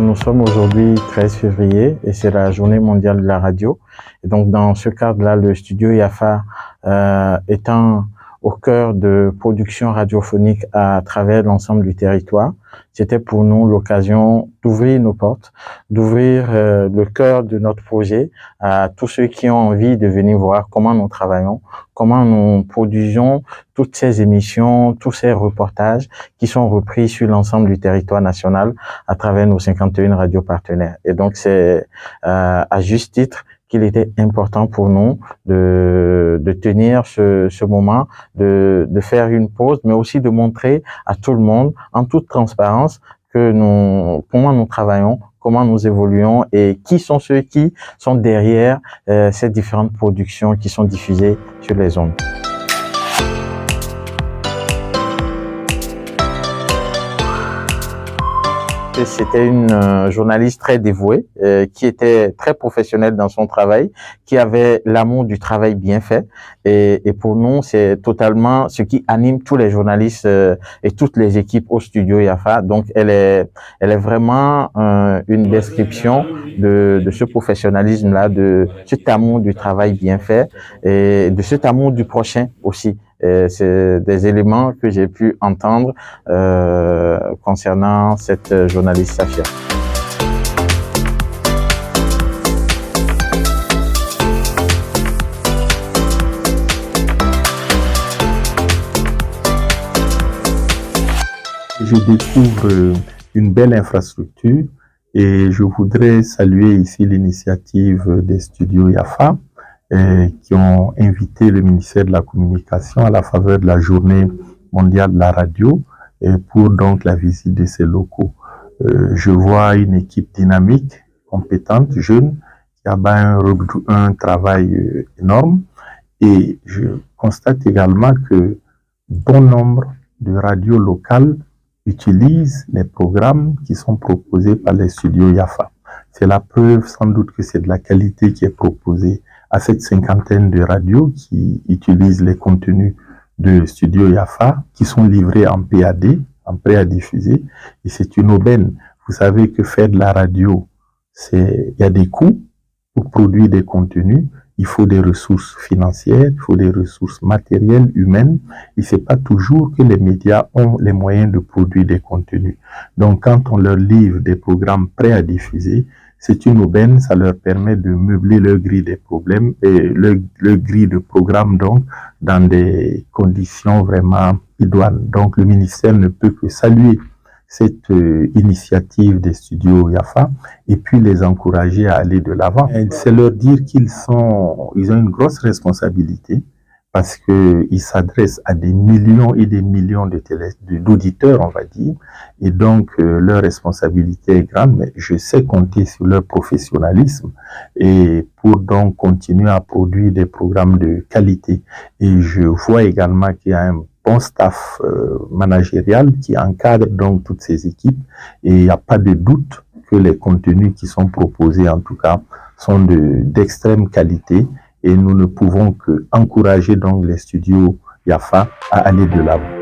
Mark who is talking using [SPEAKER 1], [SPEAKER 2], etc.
[SPEAKER 1] nous sommes aujourd'hui 13 février et c'est la journée mondiale de la radio. Et donc, dans ce cadre-là, le studio Yafa étant au cœur de production radiophonique à travers l'ensemble du territoire, c'était pour nous l'occasion d'ouvrir nos portes, d'ouvrir le cœur de notre projet à tous ceux qui ont envie de venir voir comment nous travaillons, comment nous produisons toutes ces émissions, tous ces reportages qui sont repris sur l'ensemble du territoire national à travers nos 51 radios partenaires. Et donc, c'est à juste titre qu'il était important pour nous de tenir ce moment, de faire une pause, mais aussi de montrer à tout le monde, en toute transparence, comment nous travaillons, comment nous évoluons et qui sont ceux qui sont derrière ces différentes productions qui sont diffusées sur les ondes. C'était une journaliste très dévouée, qui était très professionnelle dans son travail, qui avait l'amour du travail bien fait. Et pour nous, c'est totalement ce qui anime tous les journalistes et toutes les équipes au studio Yafa. Donc, elle est vraiment une description de ce professionnalisme-là, de cet amour du travail bien fait et de cet amour du prochain aussi. C'est des éléments que j'ai pu entendre concernant cette journaliste Safia.
[SPEAKER 2] Je découvre une belle infrastructure et je voudrais saluer ici l'initiative des studios Yafa qui ont invité le ministère de la Communication à la faveur de la Journée mondiale de la radio pour donc la visite de ces locaux. Je vois une équipe dynamique, compétente, jeune, qui a un travail énorme et je constate également que bon nombre de radios locales utilisent les programmes qui sont proposés par les studios Yafa. C'est la preuve sans doute que c'est de la qualité qui est proposée à cette cinquantaine de radios qui utilisent les contenus de Studio Yafa, qui sont livrés en PAD, en prêt à diffuser, et c'est une aubaine. Vous savez que faire de la radio, il y a des coûts pour produire des contenus, il faut des ressources financières, il faut des ressources matérielles, humaines, et c'est pas toujours que les médias ont les moyens de produire des contenus. Donc, quand on leur livre des programmes prêts à diffuser, c'est une aubaine, ça leur permet de meubler leur grille des problèmes et leur grille de programme donc dans des conditions vraiment idoines. Donc le ministère ne peut que saluer cette initiative des studios Yafa et puis les encourager à aller de l'avant. C'est leur dire qu'ils ont une grosse responsabilité parce qu'ils s'adressent à des millions et des millions d'auditeurs, on va dire, et donc leur responsabilité est grande, mais je sais compter sur leur professionnalisme et pour donc continuer à produire des programmes de qualité. Et je vois également qu'il y a un bon staff managérial qui encadre donc toutes ces équipes et il n'y a pas de doute que les contenus qui sont proposés, en tout cas, sont d'extrême qualité. Et nous ne pouvons que encourager donc les studios Yafa à aller de l'avant.